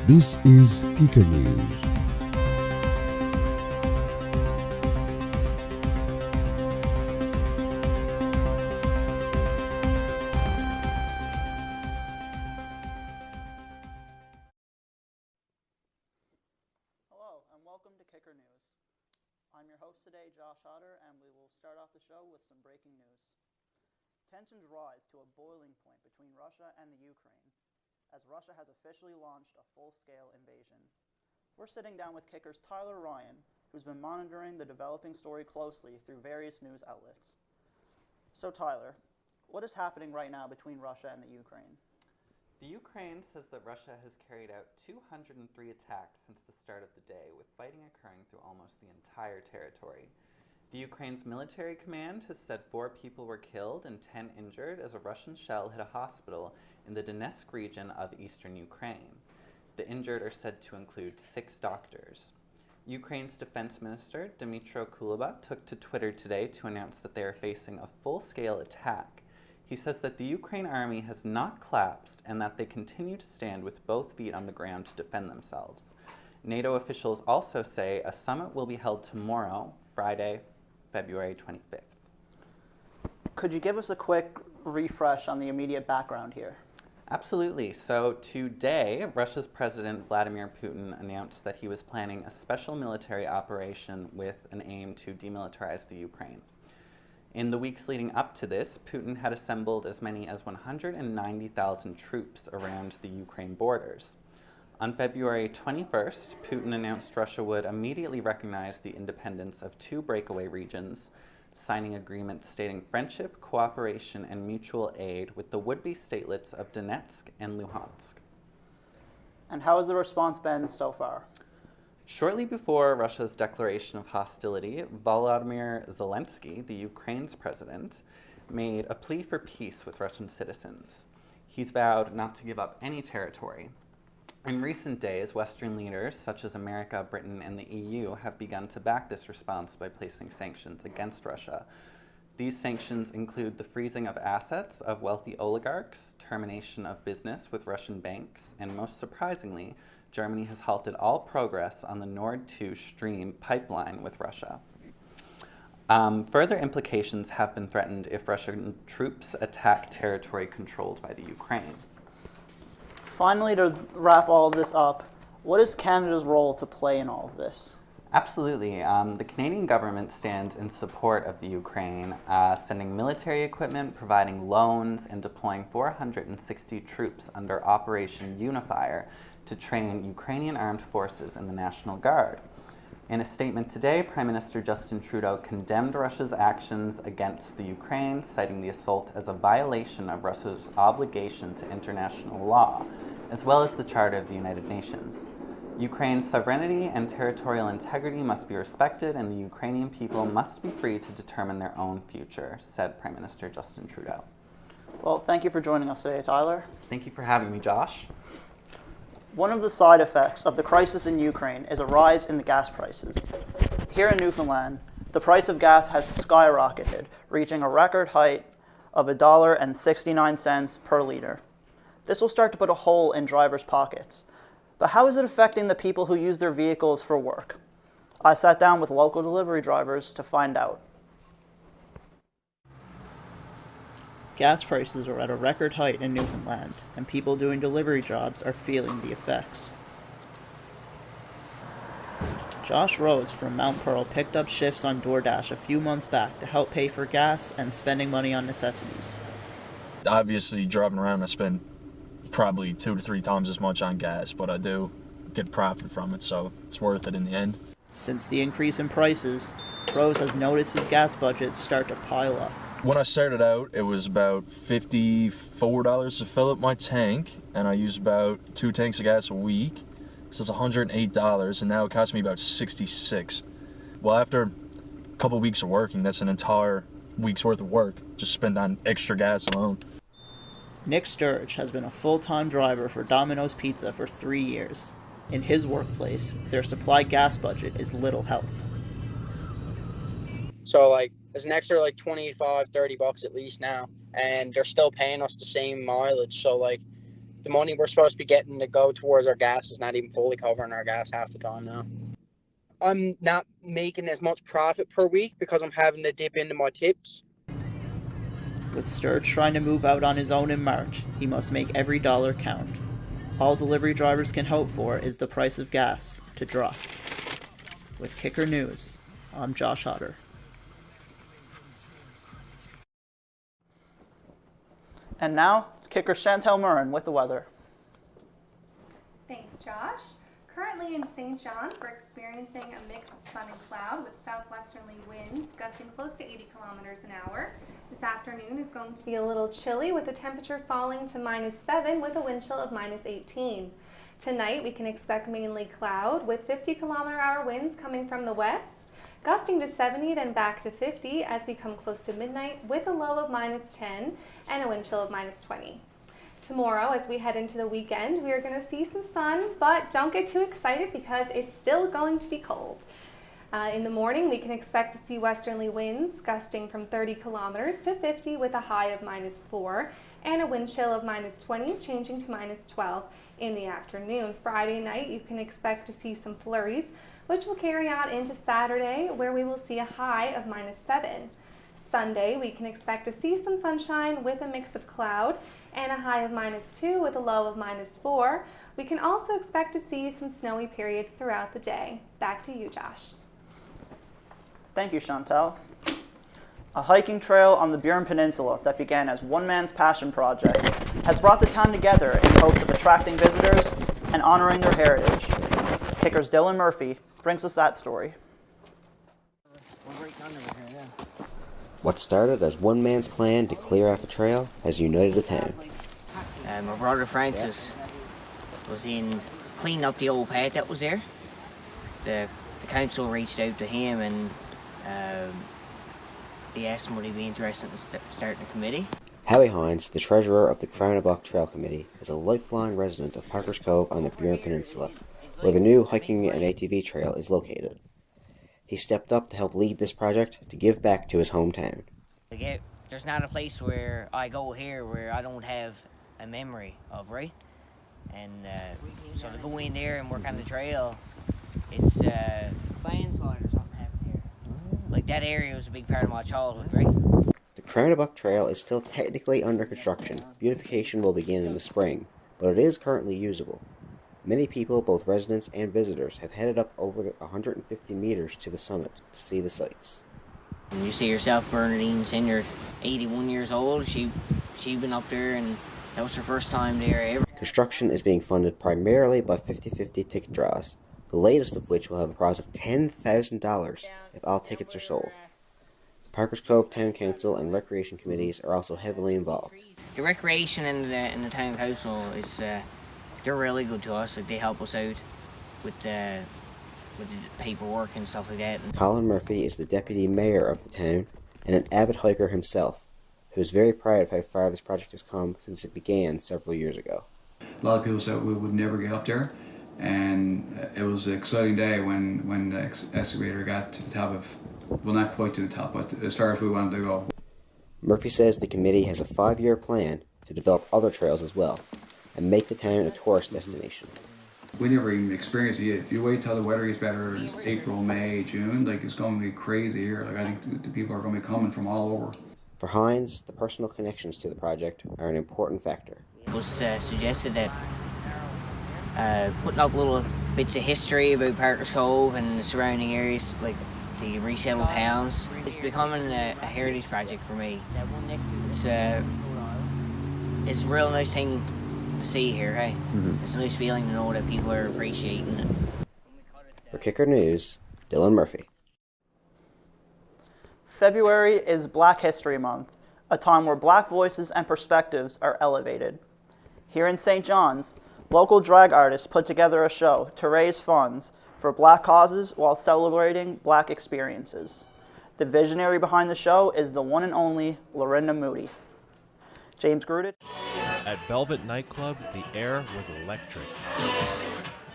This is Kicker News. Hello, and welcome to Kicker News. I'm your host today, Josh Otter, and we will start off the show with some breaking news. Tensions rise to a boiling point between Russia and the Ukraine, as Russia has officially launched a full-scale invasion. We're sitting down with Kicker's Tyler Ryan, who's been monitoring the developing story closely through various news outlets. So Tyler, what is happening right now between Russia and the Ukraine? The Ukraine says that Russia has carried out 203 attacks since the start of the day, with fighting occurring through almost the entire territory. The Ukraine's military command has said 4 people were killed and 10 injured as a Russian shell hit a hospital in the Donetsk region of eastern Ukraine. The injured are said to include 6 doctors. Ukraine's defense minister, Dmytro Kuleba, took to Twitter today to announce that they are facing a full-scale attack. He says that the Ukraine army has not collapsed and that they continue to stand with both feet on the ground to defend themselves. NATO officials also say a summit will be held tomorrow, Friday, February 25th. Could you give us a quick refresh on the immediate background here? Absolutely. So today, Russia's President Vladimir Putin announced that he was planning a special military operation with an aim to demilitarize the Ukraine. In the weeks leading up to this, Putin had assembled as many as 190,000 troops around the Ukraine borders. On February 21st, Putin announced Russia would immediately recognize the independence of 2 breakaway regions, signing agreements stating friendship, cooperation, and mutual aid with the would-be statelets of Donetsk and Luhansk. And how has the response been so far? Shortly before Russia's declaration of hostility, Volodymyr Zelensky, the Ukraine's president, made a plea for peace with Russian citizens. He's vowed not to give up any territory. In recent days, Western leaders such as America, Britain, and the EU have begun to back this response by placing sanctions against Russia. These sanctions include the freezing of assets of wealthy oligarchs, termination of business with Russian banks, and most surprisingly, Germany has halted all progress on the Nord Stream pipeline with Russia. Further implications have been threatened if Russian troops attack territory controlled by the Ukraine. Finally, to wrap all of this up, what is Canada's role to play in all of this? Absolutely. The Canadian government stands in support of the Ukraine, sending military equipment, providing loans, and deploying 460 troops under Operation Unifier to train Ukrainian armed forces in the National Guard. In a statement today, Prime Minister Justin Trudeau condemned Russia's actions against the Ukraine, citing the assault as a violation of Russia's obligation to international law, as well as the Charter of the United Nations. Ukraine's sovereignty and territorial integrity must be respected, and the Ukrainian people must be free to determine their own future, said Prime Minister Justin Trudeau. Well, thank you for joining us today, Tyler. Thank you for having me, Josh. One of the side effects of the crisis in Ukraine is a rise in the gas prices. Here in Newfoundland, the price of gas has skyrocketed, reaching a record height of $1.69 per liter. This will start to put a hole in drivers' pockets. But how is it affecting the people who use their vehicles for work? I sat down with local delivery drivers to find out. Gas prices are at a record height in Newfoundland, and people doing delivery jobs are feeling the effects. Josh Rhodes from Mount Pearl picked up shifts on DoorDash a few months back to help pay for gas and spending money on necessities. Obviously, driving around, I spend probably 2 to 3 times as much on gas, but I do get profit from it, so it's worth it in the end. Since the increase in prices, Rose has noticed his gas budget start to pile up. When I started out, it was about $54 to fill up my tank, and I use about 2 tanks of gas a week. So it's $108, and now it costs me about $66. Well, after a couple weeks of working, that's an entire week's worth of work just spent on extra gas alone. Nick Sturge has been a full-time driver for Domino's Pizza for 3 years. In his workplace, their supply gas budget is little help. So there's an extra $25, $30 at least now, and they're still paying us the same mileage. So the money we're supposed to be getting to go towards our gas is not even fully covering our gas half the time now. I'm not making as much profit per week because I'm having to dip into my tips. With Sturge trying to move out on his own in March, he must make every dollar count. All delivery drivers can hope for is the price of gas to drop. With Kicker News, I'm Josh Hodder. And now, kicker Chantel Murren with the weather. Thanks, Josh. Currently in St. John's, we're experiencing a mix of sun and cloud with southwesterly winds gusting close to 80 kilometers an hour. This afternoon is going to be a little chilly with the temperature falling to -7 with a wind chill of -18. Tonight we can expect mainly cloud with 50-kilometer-hour winds coming from the west, gusting to 70 then back to 50 as we come close to midnight with a low of -10 and a wind chill of -20. Tomorrow, as we head into the weekend, we are going to see some sun, but don't get too excited because it's still going to be cold. In the morning, we can expect to see westerly winds gusting from 30 kilometers to 50 with a high of -4 and a wind chill of -20, changing to -12 in the afternoon. Friday night, you can expect to see some flurries, which will carry on into Saturday, where we will see a high of -7. Sunday, we can expect to see some sunshine with a mix of cloud and a high of -2 with a low of -4. We can also expect to see some snowy periods throughout the day. Back to you, Josh. Thank you, Chantel. A hiking trail on the Burin Peninsula that began as one man's passion project has brought the town together in hopes of attracting visitors and honoring their heritage. Kicker's Dylan Murphy brings us that story. What started as one man's plan to clear off a trail has united the town. My brother Francis was in cleaning up the old path that was there. The council reached out to him and they asked him would he be interested in starting a committee. Howie Hines, the treasurer of the Crownabok Trail Committee, is a lifelong resident of Parker's Cove on the Burin Peninsula, where the new hiking and ATV trail is located. He stepped up to help lead this project to give back to his hometown. There's not a place where I go here where I don't have a memory of, right? And so to go in there and work on the trail, it's landslide or something happened here. Like that area was a big part of my childhood, right? The Crownabok Trail is still technically under construction. Beautification will begin in the spring, but it is currently usable. Many people, both residents and visitors, have headed up over the 150 meters to the summit to see the sights. And you see yourself, Bernadine Senior, 81 years old. She'd been up there and that was her first time there ever. Construction is being funded primarily by 50-50 ticket draws, the latest of which will have a prize of $10,000 if all tickets are sold. The Parker's Cove Town Council and Recreation Committees are also heavily involved. The Recreation and the Town Council is they're really good to us. Like they help us out with the paperwork and stuff like that. Colin Murphy is the deputy mayor of the town and an avid hiker himself, who is very proud of how far this project has come since it began several years ago. A lot of people said we would never get up there, and it was an exciting day when the excavator got to the top of, well, not quite to the top, but as far as we wanted to go. Murphy says the committee has a 5-year plan to develop other trails as well and make the town a tourist destination. We never even experienced it yet. You wait till the weather gets better, it's April, May, June, like it's going to be crazy here. Like I think the people are going to be coming from all over. For Hines, the personal connections to the project are an important factor. It was suggested that putting up little bits of history about Parker's Cove and the surrounding areas, like the resettled towns, it's becoming a heritage project for me. It's a real nice thing to see here, hey? It's a nice feeling to know that people are appreciating it. For Kicker News, Dylan Murphy. February is Black History Month, a time where black voices and perspectives are elevated. Here in St. John's, local drag artists put together a show to raise funds for black causes while celebrating black experiences. The visionary behind the show is the one and only Lorinda Moody. James Grudich. At Velvet Nightclub, the air was electric.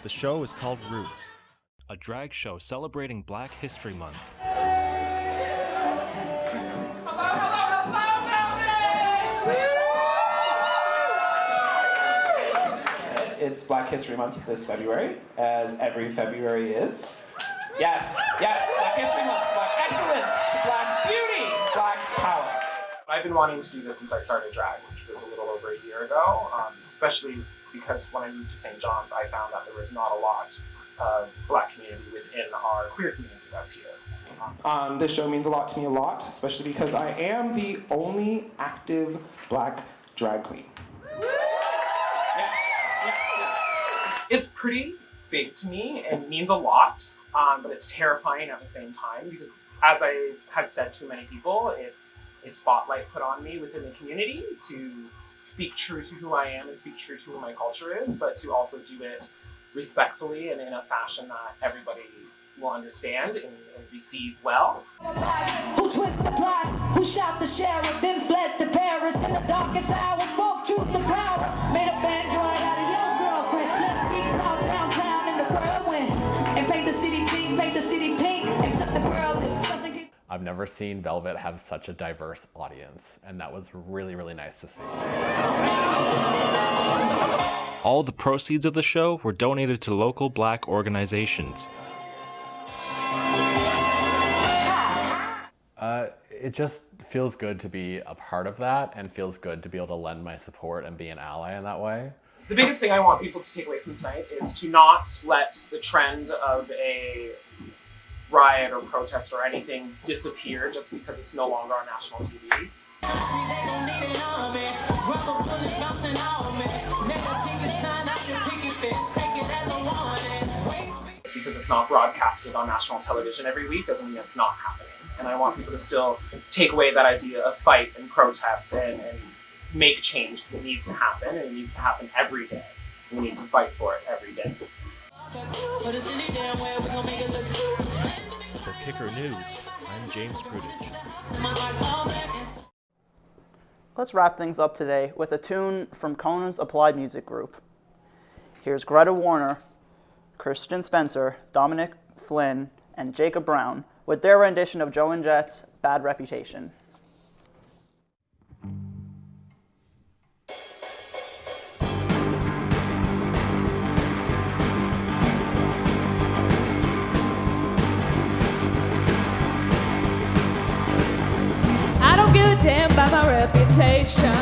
The show is called Roots, a drag show celebrating Black History Month. it's Black History Month this February, as every February is. Yes, Black History Month, Black excellence, Black beauty, Black power. I've been wanting to do this since I started drag, which was a little over a year ago, especially because when I moved to St. John's, I found that there was not a lot of Black community within our queer community that's here. This show means a lot to me, especially because I am the only active Black drag queen. Yes. It's pretty big to me and means a lot, but it's terrifying at the same time because, as I have said to many people, it's a spotlight put on me within the community to speak true to who I am and speak true to who my culture is, but to also do it respectfully and in a fashion that everybody will understand and receive well. Who twisted the plot, who shot the sheriff, then fled to Paris in the darkest hours, spoke truth to power, made a android out of your girlfriend, let's sneak out downtown in the whirlwind, and paint the city pink, and took the girls in just in case. I've never seen Velvet have such a diverse audience, and that was really, really nice to see. All the proceeds of the show were donated to local Black organizations. It just feels good to be a part of that and feels good to be able to lend my support and be an ally in that way. The biggest thing I want people to take away from tonight is to not let the trend of a riot or protest or anything disappear just because it's no longer on national TV. Just because it's not broadcasted on national television every week doesn't mean it's not happening. And I want people to still take away that idea of fight and protest and make change, because it needs to happen, and it needs to happen every day. We need to fight for it every day. For Kicker News, I'm James Prudich. Let's wrap things up today with a tune from Conan's Applied Music Group. Here's Greta Warner, Christian Spencer, Dominic Flynn, and Jacob Brown with their rendition of Joan Jett's Bad Reputation. I don't give a damn about my reputation.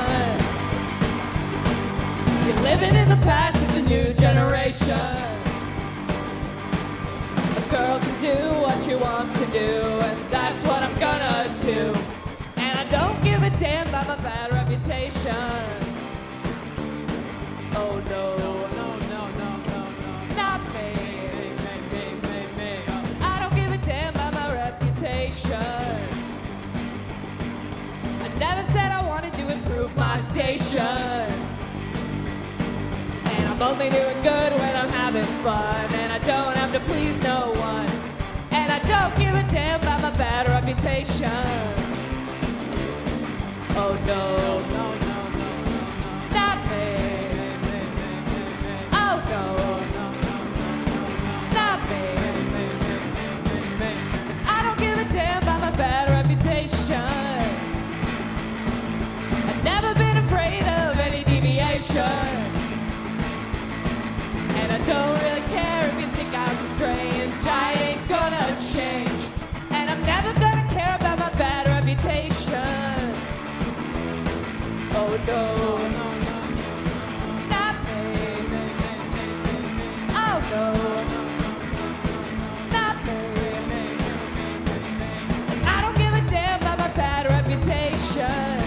You're living in the past, it's a new generation. A girl can do what she wants to do, and that's what I'm gonna do. And I don't give a damn about my bad reputation. Oh no, not me. I don't give a damn about my reputation. I never said I wanted to improve my station. And I'm only doing good when I'm having fun, and I don't have to please no one. And I don't give a damn about my bad reputation. Oh no, not me. Oh no, not me. I don't give a damn about my bad reputation. I've never been afraid of any deviation. And I don't really care if you think I'm strange. I ain't gonna change. And I'm never gonna care about my bad reputation. Oh no, not me. Oh no, not me. I don't give a damn about my bad reputation.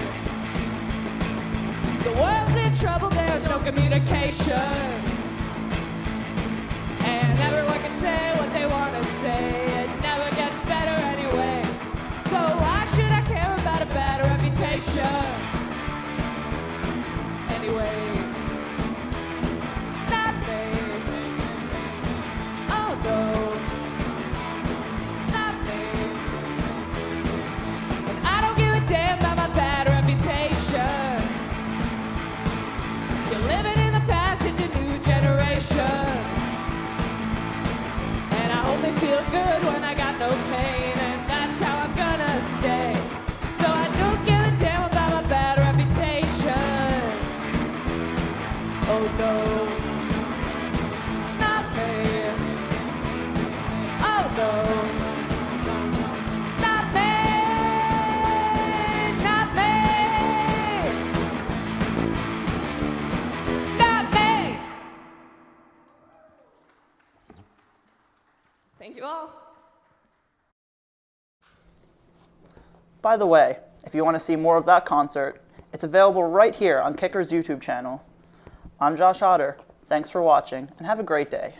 The world's in trouble, there's no communication. And everyone can say what they want to say. It never gets better anyway. So why should I care about a bad reputation? Anyway, not me. Oh no, not me. And I don't give a damn about my bad reputation. You're living in the past, it's a new generation. Only feel good when I got no pain, and that's how I'm gonna stay. So I don't give a damn about my bad reputation. Oh no, Thank you all. By the way, if you want to see more of that concert, it's available right here on Kicker's YouTube channel. I'm Josh Otter. Thanks for watching, and have a great day.